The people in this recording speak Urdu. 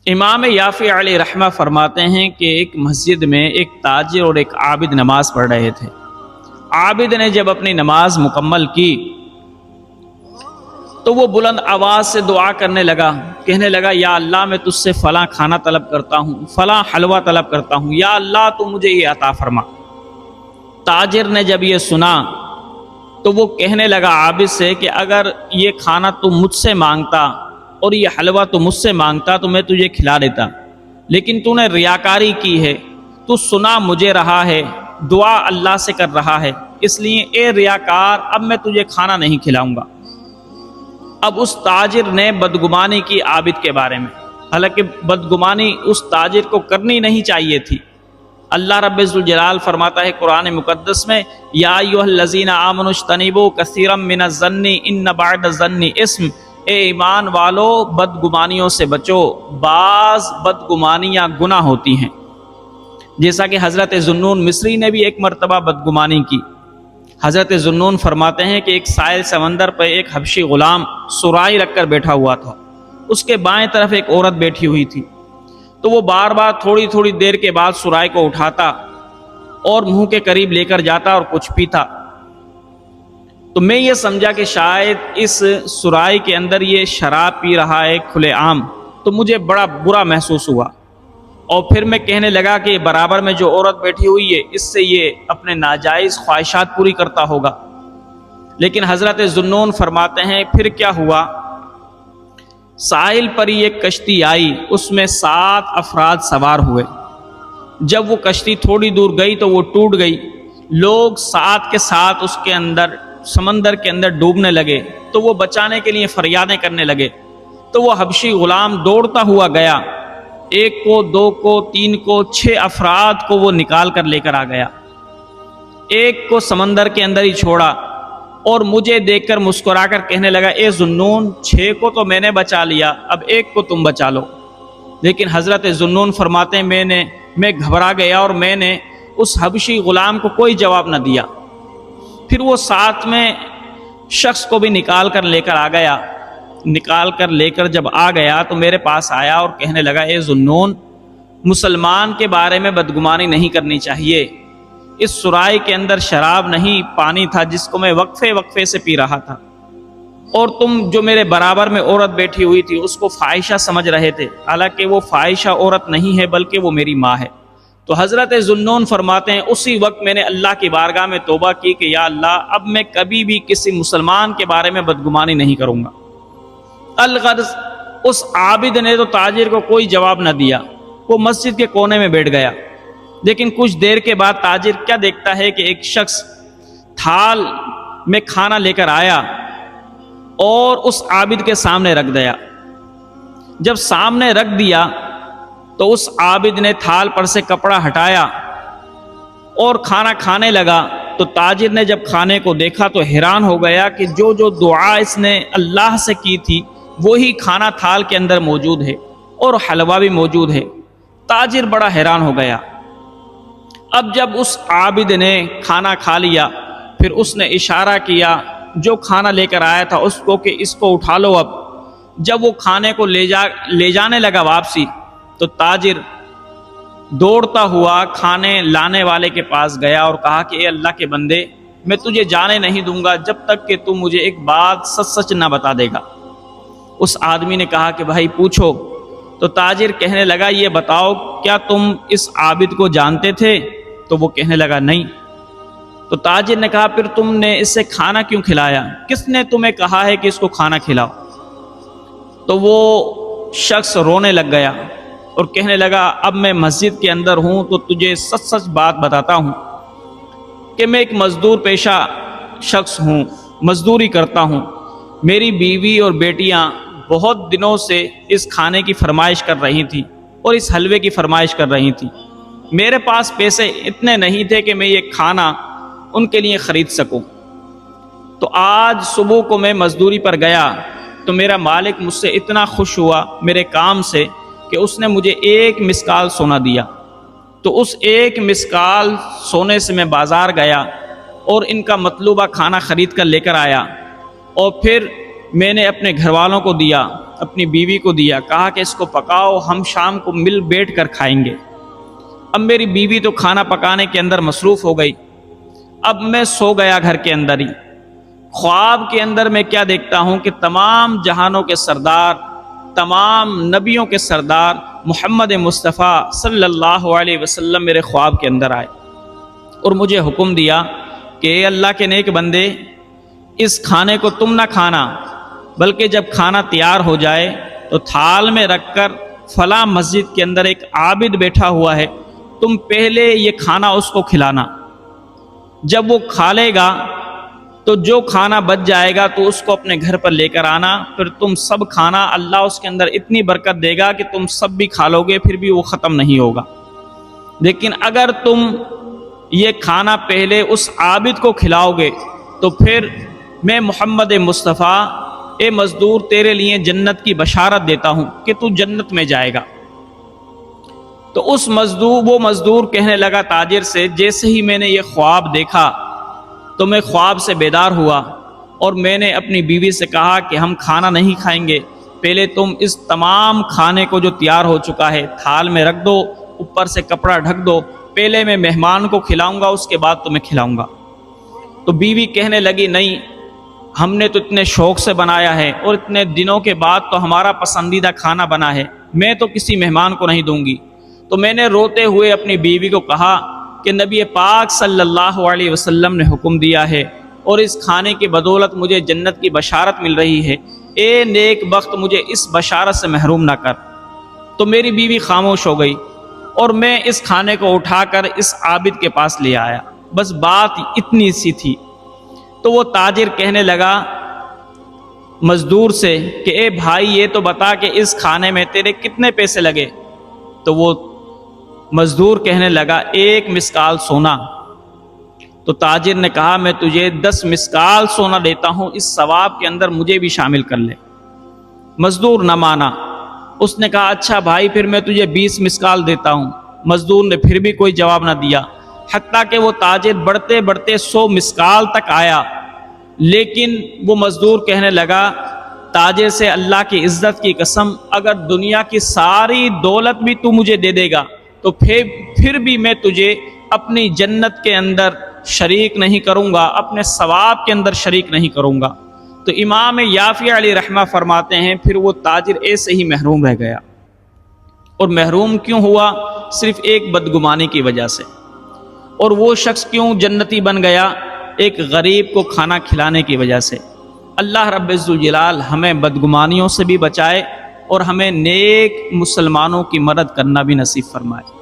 امام یافع علیہ رحمہ فرماتے ہیں کہ ایک مسجد میں ایک تاجر اور ایک عابد نماز پڑھ رہے تھے۔ عابد نے جب اپنی نماز مکمل کی تو وہ بلند آواز سے دعا کرنے لگا، کہنے لگا یا اللہ میں تجھ سے فلاں کھانا طلب کرتا ہوں، فلاں حلوہ طلب کرتا ہوں، یا اللہ تو مجھے یہ عطا فرما۔ تاجر نے جب یہ سنا تو وہ کہنے لگا عابد سے کہ اگر یہ کھانا تو مجھ سے مانگتا اور یہ حلوہ تو مجھ سے مانگتا تو میں تجھے کھلا دیتا، لیکن تو نے ریاکاری کی ہے، تو سنا مجھے رہا ہے، دعا اللہ سے کر رہا ہے، اس لیے اے ریاکار اب میں تجھے کھانا نہیں کھلاؤں گا۔ اب اس تاجر نے بدگمانی کی عابد کے بارے میں، حالانکہ بدگمانی اس تاجر کو کرنی نہیں چاہیے تھی۔ اللہ رب ذوالجلال فرماتا ہے قرآن مقدس میں، یا ایھا الذین آمنوا اجتنبوا کثیرا من الظن ان بعض الظن اسم، اے ایمان والو بدگمانیوں سے بچو، بعض بدگمانیاں گناہ ہوتی ہیں۔ جیسا کہ حضرت ذوالنون مصری نے بھی ایک مرتبہ بدگمانی کی۔ حضرت ذوالنون فرماتے ہیں کہ ایک سائل سمندر پر ایک حبشی غلام سرائی رکھ کر بیٹھا ہوا تھا، اس کے بائیں طرف ایک عورت بیٹھی ہوئی تھی، تو وہ بار بار تھوڑی دیر کے بعد سرائی کو اٹھاتا اور منہ کے قریب لے کر جاتا اور کچھ پیتا۔ تو میں یہ سمجھا کہ شاید اس سرائی کے اندر یہ شراب پی رہا ہے کھلے عام، تو مجھے بڑا برا محسوس ہوا، اور پھر میں کہنے لگا کہ برابر میں جو عورت بیٹھی ہوئی ہے اس سے یہ اپنے ناجائز خواہشات پوری کرتا ہوگا۔ لیکن حضرت ذوالنون فرماتے ہیں پھر کیا ہوا، ساحل پر ایک کشتی آئی، اس میں 7 افراد سوار ہوئے۔ جب وہ کشتی تھوڑی دور گئی تو وہ ٹوٹ گئی، لوگ ساتھ کے ساتھ اس کے اندر سمندر کے اندر ڈوبنے لگے، تو وہ بچانے کے لیے فریادیں کرنے لگے۔ تو وہ حبشی غلام دوڑتا ہوا گیا، 1 کو 2 کو 3 کو 6 افراد کو وہ نکال کر لے کر آ گیا، 1 کو سمندر کے اندر ہی چھوڑا، اور مجھے دیکھ کر مسکرا کر کہنے لگا اے ذوالنون 6 کو تو میں نے بچا لیا، اب 1 کو تم بچا لو۔ لیکن حضرت ذوالنون فرماتے ہیں میں گھبرا گیا اور میں نے اس حبشی غلام کو کوئی جواب نہ دیا۔ پھر وہ ساتھ میں شخص کو بھی نکال کر لے کر آ گیا، نکال کر لے کر جب آ گیا تو میرے پاس آیا اور کہنے لگا اے ذوالنون، مسلمان کے بارے میں بدگمانی نہیں کرنی چاہیے، اس سرائی کے اندر شراب نہیں پانی تھا جس کو میں وقفے سے پی رہا تھا، اور تم جو میرے برابر میں عورت بیٹھی ہوئی تھی اس کو فاحشہ سمجھ رہے تھے، حالانکہ وہ فاحشہ عورت نہیں ہے بلکہ وہ میری ماں ہے۔ تو حضرت ذوالنون فرماتے ہیں اسی وقت میں نے اللہ کی بارگاہ میں توبہ کی کہ یا اللہ اب میں کبھی بھی کسی مسلمان کے بارے میں بدگمانی نہیں کروں گا۔ الغرض اس عابد نے تو تاجر کو کوئی جواب نہ دیا، وہ مسجد کے کونے میں بیٹھ گیا۔ لیکن کچھ دیر کے بعد تاجر کیا دیکھتا ہے کہ ایک شخص تھال میں کھانا لے کر آیا اور اس عابد کے سامنے رکھ دیا۔ جب سامنے رکھ دیا تو اس عابد نے تھال پر سے کپڑا ہٹایا اور کھانا کھانے لگا، تو تاجر نے جب کھانے کو دیکھا تو حیران ہو گیا کہ جو دعا اس نے اللہ سے کی تھی وہی کھانا تھال کے اندر موجود ہے اور حلوہ بھی موجود ہے۔ تاجر بڑا حیران ہو گیا۔ اب جب اس عابد نے کھانا کھا لیا پھر اس نے اشارہ کیا جو کھانا لے کر آیا تھا اس کو کہ اس کو اٹھا لو۔ اب جب وہ کھانے کو لے جانے لگا واپسی، تو تاجر دوڑتا ہوا کھانے لانے والے کے پاس گیا اور کہا کہ اے اللہ کے بندے، میں تجھے جانے نہیں دوں گا جب تک کہ تو مجھے ایک بات سچ نہ بتا دے گا۔ اس آدمی نے کہا کہ بھائی پوچھو۔ تو تاجر کہنے لگا یہ بتاؤ کیا تم اس عابد کو جانتے تھے؟ تو وہ کہنے لگا نہیں۔ تو تاجر نے کہا پھر تم نے اس سے کھانا کیوں کھلایا؟ کس نے تمہیں کہا ہے کہ اس کو کھانا کھلاؤ؟ تو وہ شخص رونے لگ گیا اور کہنے لگا اب میں مسجد کے اندر ہوں تو تجھے سچ بات بتاتا ہوں کہ میں ایک مزدور پیشہ شخص ہوں، مزدوری کرتا ہوں۔ میری بیوی اور بیٹیاں بہت دنوں سے اس کھانے کی فرمائش کر رہی تھیں اور اس حلوے کی فرمائش کر رہی تھیں۔ میرے پاس پیسے اتنے نہیں تھے کہ میں یہ کھانا ان کے لیے خرید سکوں۔ تو آج صبح کو میں مزدوری پر گیا تو میرا مالک مجھ سے اتنا خوش ہوا میرے کام سے کہ اس نے مجھے 1 مسکال سونا دیا۔ تو اس 1 مسکال سونے سے میں بازار گیا اور ان کا مطلوبہ کھانا خرید کر لے کر آیا، اور پھر میں نے اپنے گھر والوں کو دیا، اپنی بیوی کو دیا، کہا کہ اس کو پکاؤ، ہم شام کو مل بیٹھ کر کھائیں گے۔ اب میری بیوی تو کھانا پکانے کے اندر مصروف ہو گئی، اب میں سو گیا گھر کے اندر ہی۔ خواب کے اندر میں کیا دیکھتا ہوں کہ تمام جہانوں کے سردار، تمام نبیوں کے سردار محمد مصطفیٰ صلی اللہ علیہ وسلم میرے خواب کے اندر آئے اور مجھے حکم دیا کہ اے اللہ کے نیک بندے، اس کھانے کو تم نہ کھانا، بلکہ جب کھانا تیار ہو جائے تو تھال میں رکھ کر فلاں مسجد کے اندر ایک عابد بیٹھا ہوا ہے، تم پہلے یہ کھانا اس کو کھلانا، جب وہ کھا لے گا تو جو کھانا بچ جائے گا تو اس کو اپنے گھر پر لے کر آنا، پھر تم سب کھانا، اللہ اس کے اندر اتنی برکت دے گا کہ تم سب بھی کھا لو گے، پھر بھی وہ ختم نہیں ہوگا۔ لیکن اگر تم یہ کھانا پہلے اس عابد کو کھلاؤ گے تو پھر میں محمد مصطفیٰ، اے مزدور، تیرے لیے جنت کی بشارت دیتا ہوں کہ تو جنت میں جائے گا۔ تو وہ مزدور کہنے لگا تاجر سے، جیسے ہی میں نے یہ خواب دیکھا تو میں خواب سے بیدار ہوا اور میں نے اپنی بیوی سے کہا کہ ہم کھانا نہیں کھائیں گے، پہلے تم اس تمام کھانے کو جو تیار ہو چکا ہے تھال میں رکھ دو، اوپر سے کپڑا ڈھک دو، پہلے میں مہمان کو کھلاؤں گا، اس کے بعد تمہیں کھلاؤں گا۔ تو بیوی کہنے لگی، نہیں، ہم نے تو اتنے شوق سے بنایا ہے اور اتنے دنوں کے بعد تو ہمارا پسندیدہ کھانا بنا ہے، میں تو کسی مہمان کو نہیں دوں گی۔ تو میں نے روتے ہوئے اپنی بیوی کو کہا کہ نبی پاک صلی اللہ علیہ وسلم نے حکم دیا ہے اور اس کھانے کی بدولت مجھے جنت کی بشارت مل رہی ہے، اے نیک بخت، مجھے اس بشارت سے محروم نہ کر۔ تو میری بیوی خاموش ہو گئی اور میں اس کھانے کو اٹھا کر اس عابد کے پاس لے آیا، بس بات اتنی سی تھی۔ تو وہ تاجر کہنے لگا مزدور سے کہ اے بھائی، یہ تو بتا کہ اس کھانے میں تیرے کتنے پیسے لگے؟ تو وہ مزدور کہنے لگا 1 مسکال سونا۔ تو تاجر نے کہا میں تجھے 10 مسکال سونا دیتا ہوں، اس ثواب کے اندر مجھے بھی شامل کر لے۔ مزدور نہ مانا، اس نے کہا اچھا بھائی، پھر میں تجھے 20 مسکال دیتا ہوں۔ مزدور نے پھر بھی کوئی جواب نہ دیا، حتیٰ کہ وہ تاجر بڑھتے بڑھتے 100 مسکال تک آیا، لیکن وہ مزدور کہنے لگا تاجر سے، اللہ کی عزت کی قسم، اگر دنیا کی ساری دولت بھی تو مجھے دے دے گا تو پھر بھی میں تجھے اپنی جنت کے اندر شریک نہیں کروں گا، اپنے ثواب کے اندر شریک نہیں کروں گا۔ تو امام یافعی علیہ رحمہ فرماتے ہیں پھر وہ تاجر ایسے ہی محروم رہ گیا۔ اور محروم کیوں ہوا؟ صرف ایک بدگمانی کی وجہ سے۔ اور وہ شخص کیوں جنتی بن گیا؟ ایک غریب کو کھانا کھلانے کی وجہ سے۔ اللہ رب الجلال ہمیں بدگمانیوں سے بھی بچائے اور ہمیں نیک مسلمانوں کی مدد کرنا بھی نصیب فرمائے۔